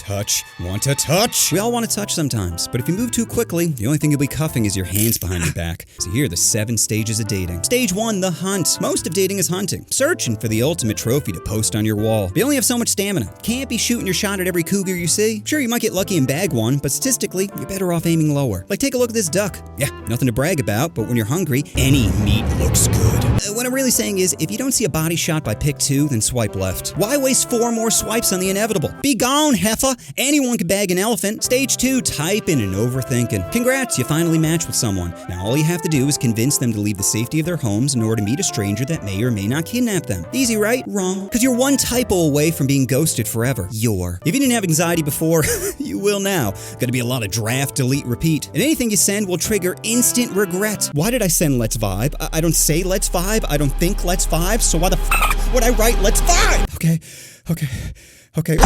Touch. Want to touch? We all want to touch sometimes, but if you move too quickly, the only thing you'll be cuffing is your hands behind your back. So here are the 7 stages of dating. Stage 1, the hunt. Most of dating is hunting, searching for the ultimate trophy to post on your wall. But you only have so much stamina. Can't be shooting your shot at every cougar you see. Sure, you might get lucky and bag one, but statistically, you're better off aiming lower. Like, take a look at this duck. Yeah, nothing to brag about, but when you're hungry, any meat looks good. What I'm really saying is, if you don't see a body shot by pick 2, then swipe left. Why waste 4 more swipes on the inevitable? Be gone, heifer! Anyone can bag an elephant. Stage 2, typing and overthinking. Congrats, you finally matched with someone. Now all you have to do is convince them to leave the safety of their homes in order to meet a stranger that may or may not kidnap them. Easy, right? Wrong. Because you're one typo away from being ghosted forever. If you didn't have anxiety before, you will now. Gonna be a lot of draft, delete, repeat. And anything you send will trigger instant regret. Why did I send let's vibe? I don't say let's vibe. I don't think let's vibe. So why the f would I write let's vibe? Okay.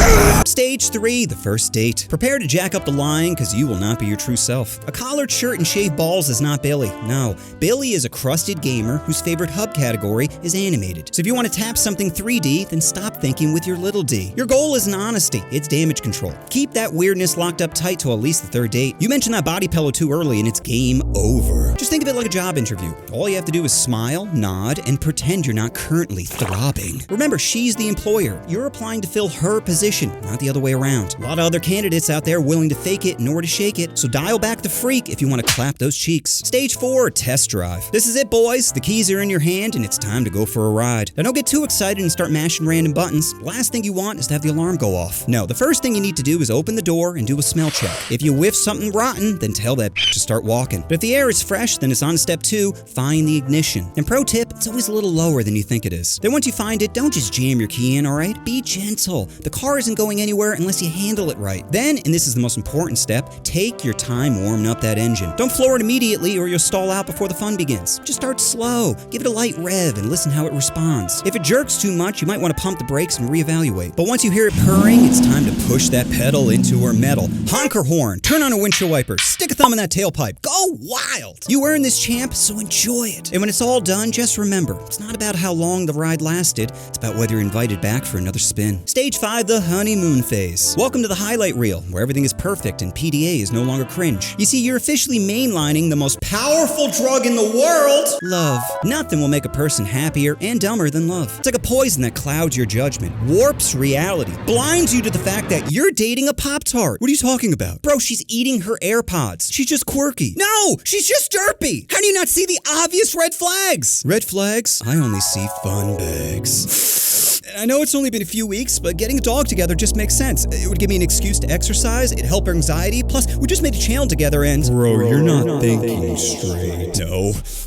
Stage 3, the first date. Prepare to jack up the line because you will not be your true self. A collared shirt and shaved balls is not Billy. No, Billy is a crusted gamer whose favorite hub category is animated. So if you want to tap something 3D, then stop thinking with your little d. Your goal isn't honesty, it's damage control. Keep that weirdness locked up tight till at least the 3rd date. You mentioned that body pillow too early and it's game over. Just think of it like a job interview. All you have to do is smile, nod, and pretend you're not currently throbbing. Remember, she's the employer. You're applying to fill her position, not the other way around. A lot of other candidates out there willing to fake it in order to shake it, so dial back the freak if you want to clap those cheeks. Stage 4, test drive. This is it, boys. The keys are in your hand and it's time to go for a ride. Now don't get too excited and start mashing random buttons. The last thing you want is to have the alarm go off. No, the first thing you need to do is open the door and do a smell check. If you whiff something rotten, then tell that to start walking. But if the air is fresh, then it's on step 2, find the ignition. And pro tip, it's always a little lower than you think it is. Then once you find it, don't just jam your key in, alright? Be gentle. The car isn't going anywhere unless you handle it right. Then, and this is the most important step, take your time warming up that engine. Don't floor it immediately or you'll stall out before the fun begins. Just start slow, give it a light rev and listen how it responds. If it jerks too much, you might want to pump the brakes and reevaluate. But once you hear it purring, it's time to push that pedal into her metal. Honk her horn, turn on her windshield wipers, stick a thumb in that tailpipe, go wild! You earned this, champ, so enjoy it. And when it's all done, just remember, it's not about how long the ride lasted, it's about whether you're invited back for another spin. Stage 5, the honeymoon phase. Welcome to the highlight reel, where everything is perfect and PDA is no longer cringe. You see, you're officially mainlining the most powerful drug in the world, love. Nothing will make a person happier and dumber than love. It's like a poison that clouds your judgment, warps reality, blinds you to the fact that you're dating a Pop-Tart. What are you talking about? Bro, she's eating her AirPods. She's just quirky. No, she's just derpy. How do you not see the obvious red flags? Red flags? I only see fun bags. I know it's only been a few weeks, but getting a dog together just makes sense. It would give me an excuse to exercise, it'd help her anxiety, plus we just made a channel together and... Bro, you're not thinking straight.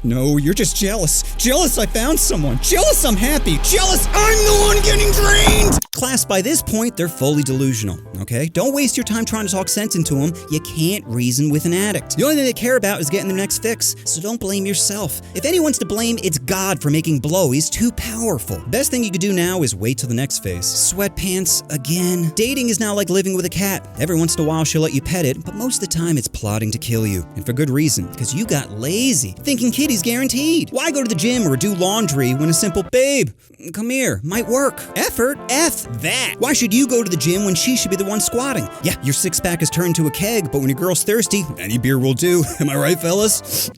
No, you're just jealous. Jealous I found someone. Jealous I'm happy. Jealous I'm the one getting drained! Class, by this point, they're fully delusional, okay? Don't waste your time trying to talk sense into them. You can't reason with an addict. The only thing they care about is getting their next fix, so don't blame yourself. If anyone's to blame, it's God for making blow. He's too powerful. Best thing you could do now is wait till the next phase. Sweatpants again. Dating is now like living with a cat. Every once in a while she'll let you pet it, but most of the time it's plotting to kill you. And for good reason, because you got lazy, thinking kitty's guaranteed. Why go to the gym or do laundry when a simple babe, come here, might work? Effort? F that. Why should you go to the gym when she should be the one squatting? Yeah, your six-pack has turned to a keg, but when your girl's thirsty, any beer will do. Am I right, fellas?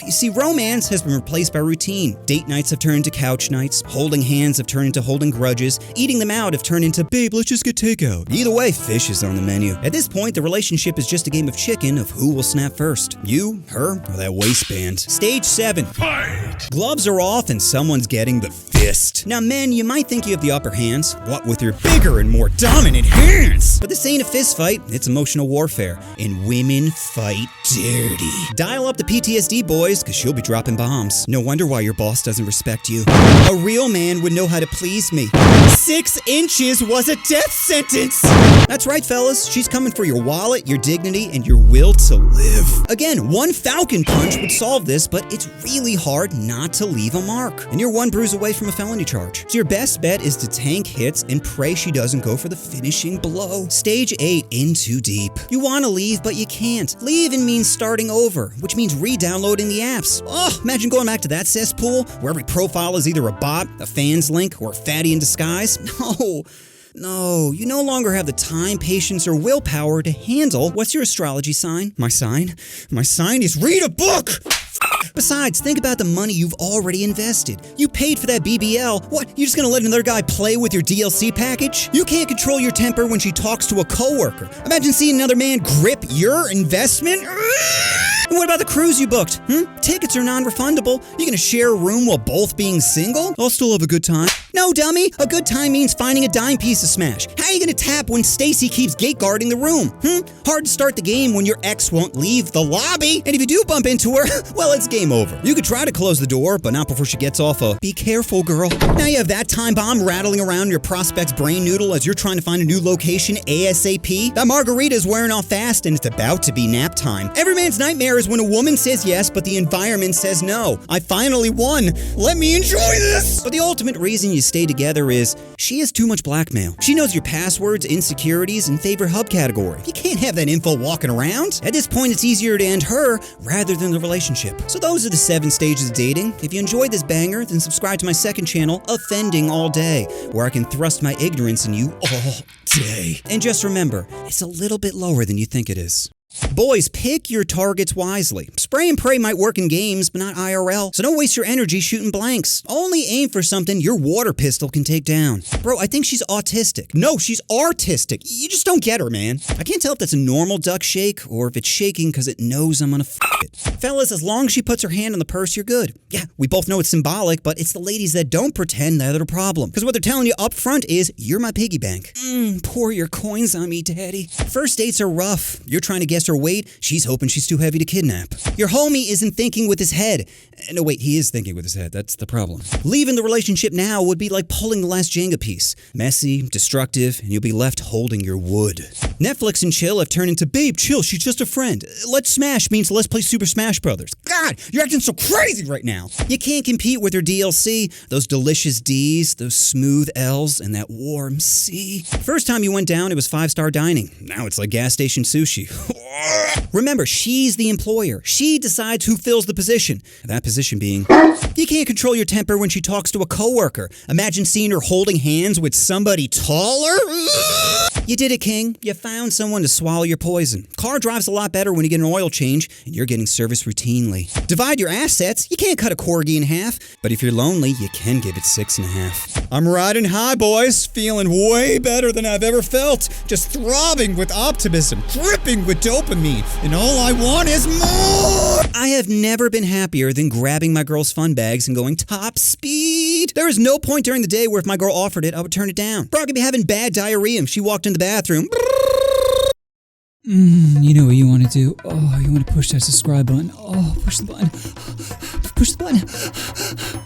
You see, romance has been replaced by routine. Date nights have turned into couch nights, holding hands have turned into holding grudges, eating them out have turned into, babe, let's just get takeout. Either way, fish is on the menu. At this point, the relationship is just a game of chicken of who will snap first. You, her, or that waistband. Stage 7. Fight! Gloves are off and someone's getting the fist. Now, men, you might think you have the upper hands, what with your bigger and more dominant hands. But this ain't a fist fight, it's emotional warfare. And women fight dirty. Dial up the PTSD, boys, because she'll be dropping bombs. No wonder why your boss doesn't respect you. A real man would know how to please me. 6 inches was a death sentence! That's right, fellas. She's coming for your wallet, your dignity, and your will to live. Again, one falcon punch would solve this, but it's really hard not to leave a mark. And you're one bruise away from a felony charge. So your best bet is to tank hits and pray she doesn't go for the finishing blow. Stage 8, in too deep. You want to leave, but you can't. Leaving means starting over, which means re-downloading the apps. Oh, imagine going back to that cesspool where every profile is either a bot, a fans link, or a fatty in disguise. No, you no longer have the time, patience, or willpower to handle. What's your astrology sign? My sign? My sign is read a book! Besides, think about the money you've already invested. You paid for that BBL. What, you just gonna let another guy play with your DLC package? You can't control your temper when she talks to a coworker. Imagine seeing another man grip your investment. And what about the cruise you booked? Tickets are non-refundable. You gonna share a room while both being single? I'll still have a good time. No, dummy. A good time means finding a dime piece to smash. How are you gonna tap when Stacy keeps gate guarding the room? Hard to start the game when your ex won't leave the lobby. And if you do bump into her, well, it's game over. You could try to close the door, but not before she gets off a be careful, girl. Now you have that time bomb rattling around your prospect's brain noodle as you're trying to find a new location ASAP. That margarita is wearing off fast and it's about to be nap time. Every man's nightmare is when a woman says yes, but the environment says no. I finally won. Let me enjoy this! But the ultimate reason you stay together is she has too much blackmail. She knows your passwords, insecurities, and favorite hub category. You can't have that info walking around. At this point, it's easier to end her rather than the relationship. So those are the 7 stages of dating. If you enjoyed this banger, then subscribe to my second channel, Offending All Day, where I can thrust my ignorance in you all day. And just remember, it's a little bit lower than you think it is. Boys, pick your targets wisely. Spray and pray might work in games, but not IRL. So don't waste your energy shooting blanks. Only aim for something your water pistol can take down. Bro, I think she's autistic. No, she's artistic. You just don't get her, man. I can't tell if that's a normal duck shake or if it's shaking because it knows I'm gonna f it. Fellas, as long as she puts her hand on the purse, you're good. Yeah, we both know it's symbolic, but it's the ladies that don't pretend that are the problem. Because what they're telling you up front is, you're my piggy bank. Pour your coins on me, daddy. First dates are rough. You're trying to guess her weight, she's hoping she's too heavy to kidnap. Your homie isn't thinking with his head. No, wait, he is thinking with his head. That's the problem. Leaving the relationship now would be like pulling the last Jenga piece. Messy, destructive, and you'll be left holding your wood. Netflix and chill have turned into, babe, chill, she's just a friend. Let's smash means let's play Super Smash Brothers. God, you're acting so crazy right now. You can't compete with her DLC, those delicious Ds, those smooth Ls, and that warm C. First time you went down, it was 5-star dining. Now it's like gas station sushi. Remember, she's the employer. She decides who fills the position. That position being, you can't control your temper when she talks to a coworker. Imagine seeing her holding hands with somebody taller. You did it, King. You found someone to swallow your poison. Car drives a lot better when you get an oil change, and you're getting service routinely. Divide your assets. You can't cut a corgi in half, but if you're lonely, you can give it 6.5. I'm riding high, boys. Feeling way better than I've ever felt. Just throbbing with optimism, dripping with dopamine, and all I want is more! I have never been happier than grabbing my girl's fun bags and going top speed. There is no point during the day where if my girl offered it, I would turn it down. Bro, I could be having bad diarrhea if she walked in the bathroom. You know what you want to do. Oh, you want to push that subscribe button. Oh, push the button. Push the button.